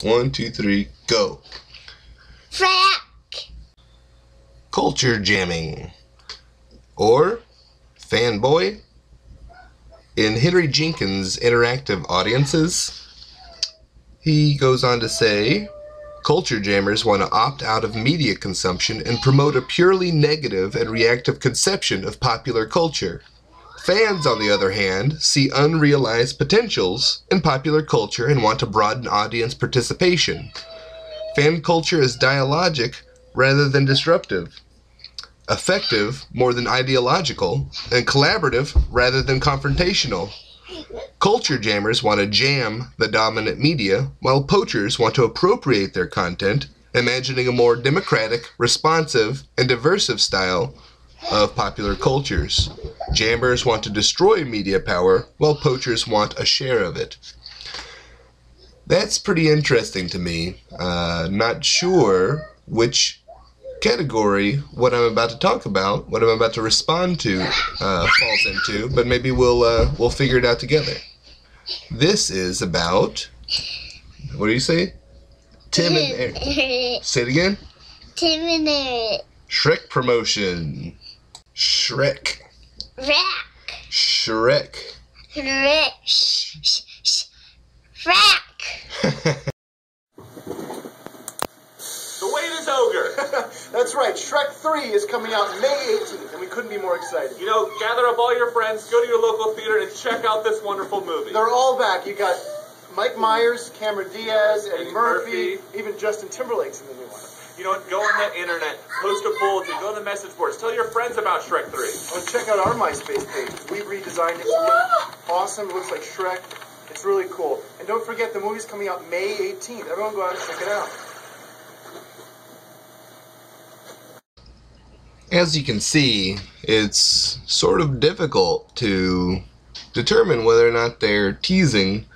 1, 2, 3, go. Shrek. Culture jamming. Or fanboy. In Henry Jenkins' interactive audiences, he goes on to say, culture jammers want to opt out of media consumption and promote a purely negative and reactive conception of popular culture. Fans, on the other hand, see unrealized potentials in popular culture and want to broaden audience participation. Fan culture is dialogic rather than disruptive, effective more than ideological, and collaborative rather than confrontational. Culture jammers want to jam the dominant media, while poachers want to appropriate their content, imagining a more democratic, responsive, and diversive style of popular cultures. Jammers want to destroy media power, while poachers want a share of it. That's pretty interesting to me. Not sure which category what I'm about to talk about, what I'm about to respond to, falls into, but maybe we'll figure it out together. This is about, what do you say? Tim and Eric. Say it again. Tim and Eric. Shrek promotion. Shrek. Shrek. Shrek. Shrek. The wait is over. That's right. Shrek 3 is coming out May 18th, and we couldn't be more excited. You know, gather up all your friends, go to your local theater, and check out this wonderful movie. They're all back. You got Mike Myers, Cameron Diaz, Eddie Murphy, even Justin Timberlake's in the new one. You know what? Go on the internet, post a bulletin, go on the message boards, tell your friends about Shrek 3. Oh, and check out our MySpace page. We redesigned it to look awesome. It looks like Shrek. It's really cool. And don't forget, the movie's coming out May 18th. Everyone go out and check it out. As you can see, it's sort of difficult to determine whether or not they're teasing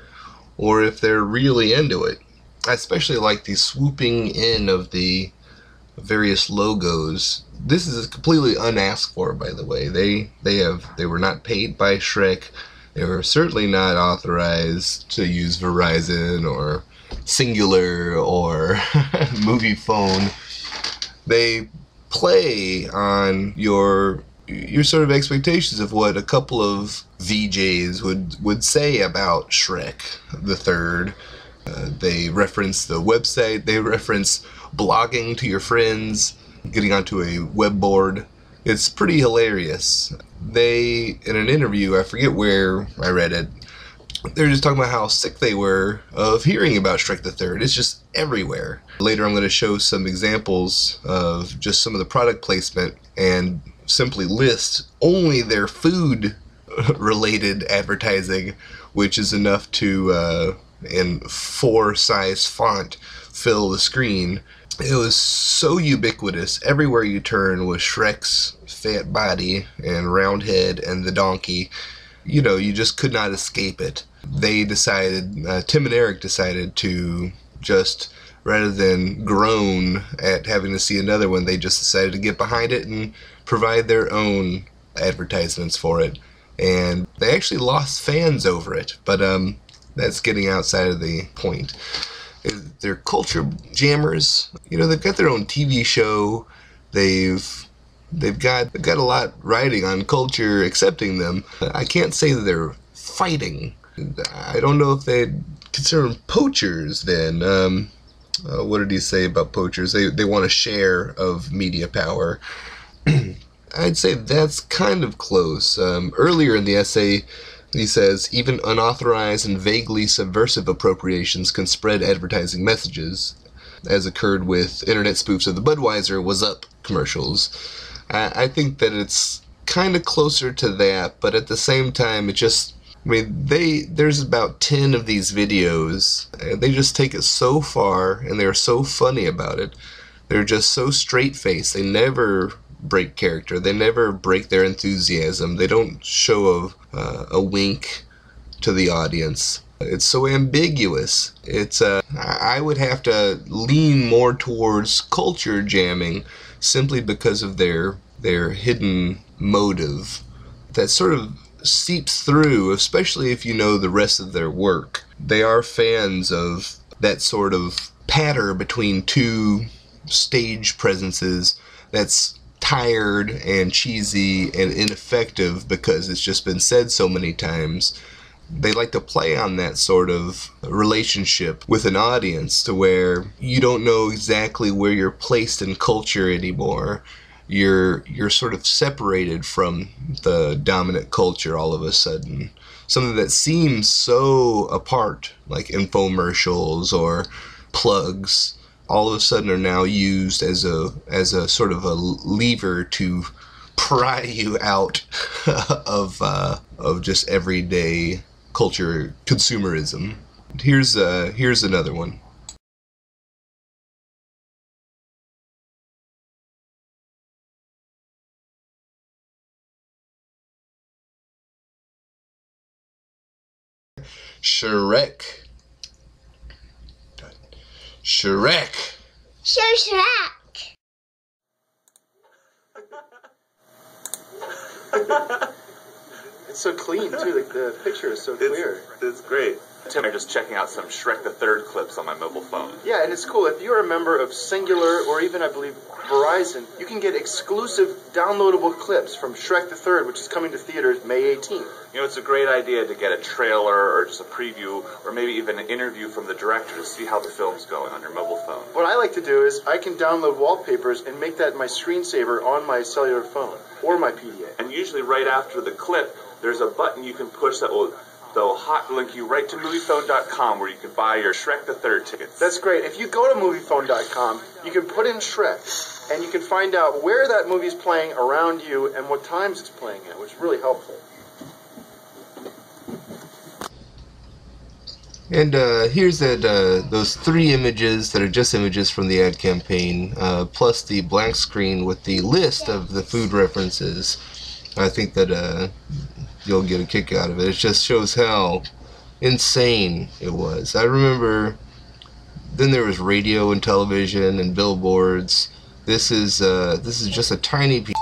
or if they're really into it. I especially like the swooping in of the various logos. This is completely unasked for, by the way. They were not paid by Shrek. They were certainly not authorized to use Verizon or Singular or Movie Phone. They play on your sort of expectations of what a couple of VJs would say about Shrek the Third. They reference the website, they reference blogging to your friends, getting onto a web board. It's pretty hilarious. They, in an interview, I forget where I read it, they were just talking about how sick they were of hearing about Shrek the Third. It's just everywhere. Later I'm going to show some examples of just some of the product placement and simply list only their food related advertising, which is enough to in 4-size font fill the screen. It was so ubiquitous. Everywhere you turn was Shrek's fat body and round head and the donkey. You know, you just could not escape it. They decided, Tim and Eric decided to just, rather than groan at having to see another one, they just decided to get behind it and provide their own advertisements for it. And they actually lost fans over it, but that's getting outside of the point. They're culture jammers. You know, they've got their own TV show. They've got a lot riding on culture accepting them. I can't say that they're fighting. I don't know if they'd consider them poachers then. What did he say about poachers? They want a share of media power. I'd say that's kind of close. Earlier in the essay, he says, even unauthorized and vaguely subversive appropriations can spread advertising messages, as occurred with internet spoofs of the Budweiser Was Up commercials. I think that it's kind of closer to that, but at the same time, it just, I mean, there's about 10 of these videos, and they just take it so far, and they're so funny about it. They're just so straight-faced. They never break character. They never break their enthusiasm. They don't show a wink to the audience. It's so ambiguous. It's I would have to lean more towards culture jamming simply because of their hidden motive that sort of seeps through, especially if you know the rest of their work. They are fans of that sort of patter between two stage presences that's tired and cheesy and ineffective because it's just been said so many times. They like to play on that sort of relationship with an audience to where you don't know exactly where you're placed in culture anymore. You're sort of separated from the dominant culture all of a sudden. Something that seems so apart, like infomercials or plugs, all of a sudden are now used as a sort of a lever to pry you out of just everyday culture consumerism. Here's another one. Shrek. Shrek. Show Shrek. It's so clean, too. Like, the picture is so clear. It's great. Tim, I'm just checking out some Shrek the Third clips on my mobile phone. Yeah, and it's cool. If you're a member of Singular or even, I believe, Verizon, you can get exclusive downloadable clips from Shrek the Third, which is coming to theaters May 18th. You know, it's a great idea to get a trailer or just a preview or maybe even an interview from the director to see how the film's going on your mobile phone. What I like to do is I can download wallpapers and make that my screensaver on my cellular phone or my PDA. And usually right after the clip, there's a button you can push that will hot link you right to moviephone.com where you can buy your Shrek the Third tickets. That's great. If you go to moviephone.com, you can put in Shrek, and you can find out where that movie's playing around you and what times it's playing at, which is really helpful. And here's those 3 images that are just images from the ad campaign, plus the blank screen with the list of the food references. I think that you'll get a kick out of it. It just shows how insane it was. I remember then there was radio and television and billboards. This is just a tiny piece.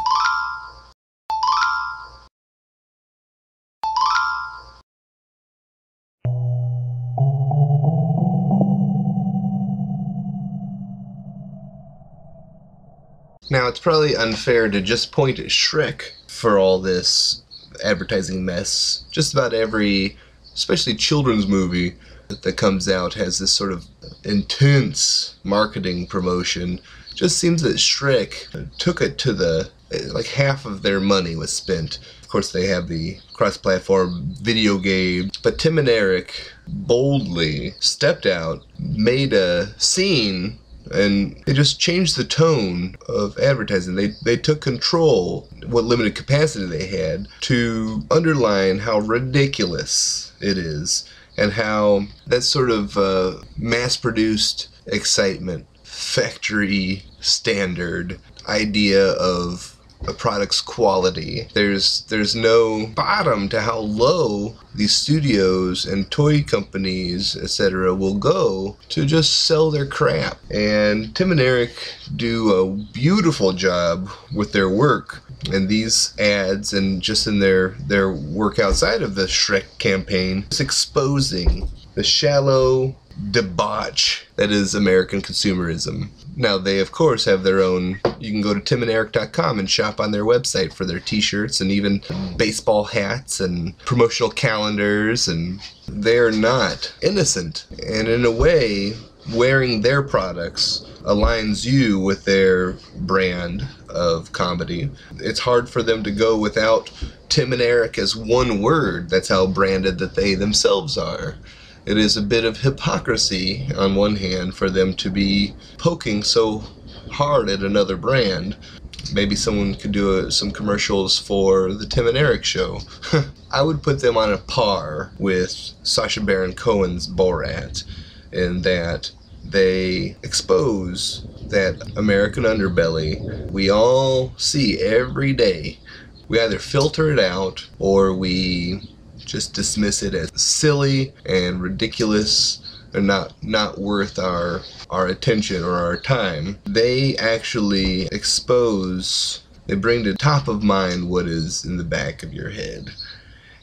Now, it's probably unfair to just point at Shrek for all this advertising mess. Just about every, especially children's movie that comes out has this sort of intense marketing promotion. Just seems that Shrek took it to the, like half of their money was spent. Of course, they have the cross-platform video game, but Tim and Eric boldly stepped out, made a scene, and they just changed the tone of advertising. They took control, what limited capacity they had, to underline how ridiculous it is and how that sort of mass-produced excitement, factory standard idea of a product's quality. There's no bottom to how low these studios and toy companies, etc., will go to just sell their crap. And Tim and Eric do a beautiful job with their work and these ads and just in their work outside of the Shrek campaign. It's exposing the shallow debauch that is American consumerism. Now, they, of course, have their own. You can go to timanderic.com and shop on their website for their t-shirts and even baseball hats and promotional calendars, and they're not innocent. And in a way, wearing their products aligns you with their brand of comedy. It's hard for them to go without Tim and Eric as one word. That's how branded that they themselves are. It is a bit of hypocrisy on one hand for them to be poking so hard at another brand. Maybe someone could do some commercials for the Tim and Eric show. I would put them on a par with Sacha Baron Cohen's Borat in that they expose that American underbelly we all see every day. We either filter it out or we just dismiss it as silly and ridiculous and not worth our attention or our time. They actually expose, they bring to top of mind what is in the back of your head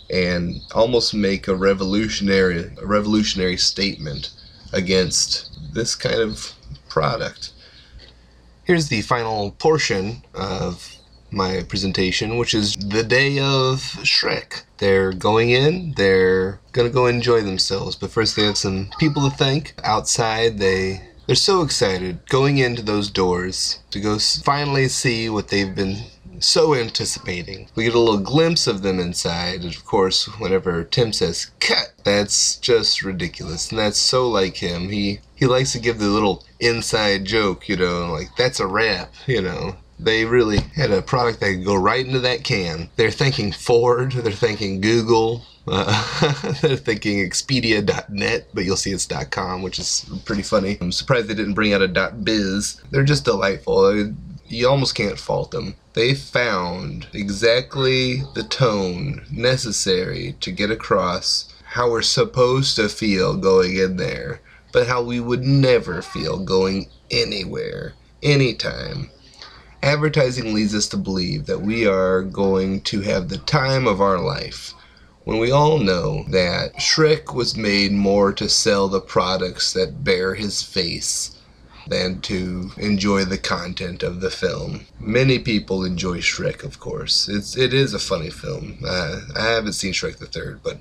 and almost make a revolutionary statement against this kind of product. Here's the final portion of my presentation, which is the day of Shrek. They're going in, they're gonna go enjoy themselves, but first they have some people to thank. Outside, they're so excited going into those doors to go finally see what they've been so anticipating. We get a little glimpse of them inside, and of course, whenever Tim says, "cut," that's just ridiculous, and that's so like him. He likes to give the little inside joke, you know, like, that's a wrap, you know. They really had a product that could go right into that can. They're thanking Ford, they're thanking Google, they're thinking Expedia.net, but you'll see it's .com, which is pretty funny. I'm surprised they didn't bring out a .biz. They're just delightful. You almost can't fault them. They found exactly the tone necessary to get across how we're supposed to feel going in there, but how we would never feel going anywhere, anytime. Advertising leads us to believe that we are going to have the time of our life, when we all know that Shrek was made more to sell the products that bear his face than to enjoy the content of the film. Many people enjoy Shrek, of course. It is a funny film. I haven't seen Shrek the Third, but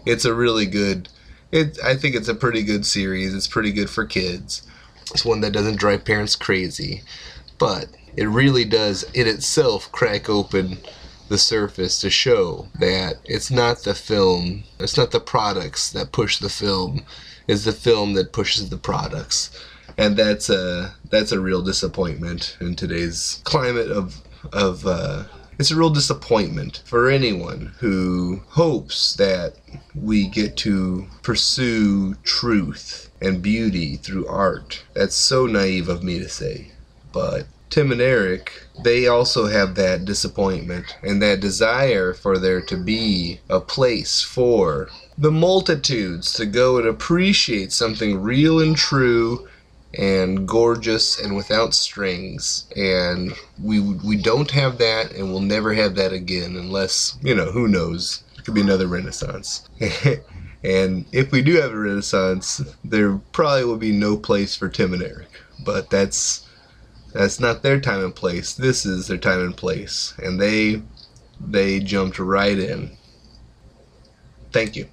it's a really good, I think it's a pretty good series. It's pretty good for kids. It's one that doesn't drive parents crazy, but it really does in itself crack open the surface to show that it's not the film, it's not the products that push the film, it's the film that pushes the products. And that's a real disappointment in today's climate of it's a real disappointment for anyone who hopes that we get to pursue truth and beauty through art. That's so naive of me to say, but Tim and Eric, they also have that disappointment and that desire for there to be a place for the multitudes to go and appreciate something real and true and gorgeous and without strings. And we don't have that, and we'll never have that again unless, you know, who knows, it could be another Renaissance. And if we do have a Renaissance, there probably will be no place for Tim and Eric, but that's not their time and place. This is their time and place, and they jumped right in. Thank you.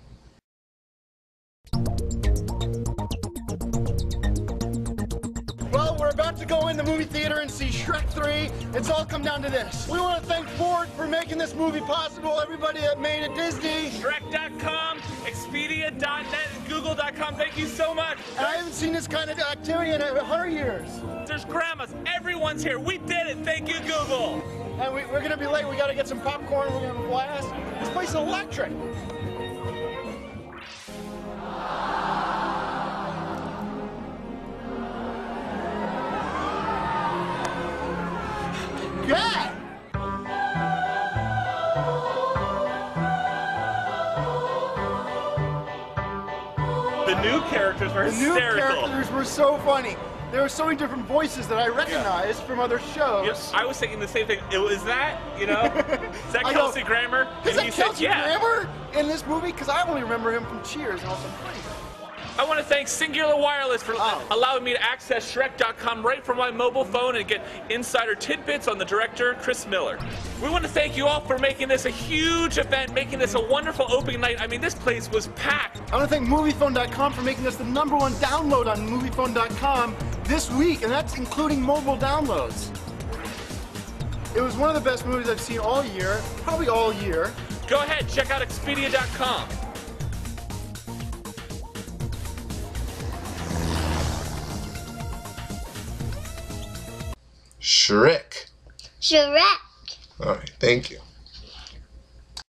Well, we're about to go in the movie theater and see Shrek 3. It's all come down to this. We want to thank Ford for making this movie possible, everybody that made it, Disney, Shrek.com, Expedia.net, and Google.com. Thank you so much. and I haven't seen this kind of activity in 100 years. There's grandmas. Everyone's here. We did it. Thank you, Google. And we're going to be late. We got to get some popcorn. We're going to have a blast. This place is electric. God! The new characters were The new hysterical. characters were so funny. There were so many different voices that I recognized from other shows. Yep, I was thinking the same thing. Is that, you know, is that I know. Kelsey Grammer? Is And that you said, Kelsey yeah. Grammer in this movie? Because I only remember him from Cheers and also Pretty. I want to thank Singular Wireless for allowing me to access Shrek.com right from my mobile phone and get insider tidbits on the director, Chris Miller. We want to thank you all for making this a huge event, making this a wonderful opening night. I mean, this place was packed. I want to thank MoviePhone.com for making this the #1 download on MoviePhone.com this week, and that's including mobile downloads. It was one of the best movies I've seen all year, probably all year. Go ahead, check out Expedia.com. Shrek. Shrek. Alright, thank you.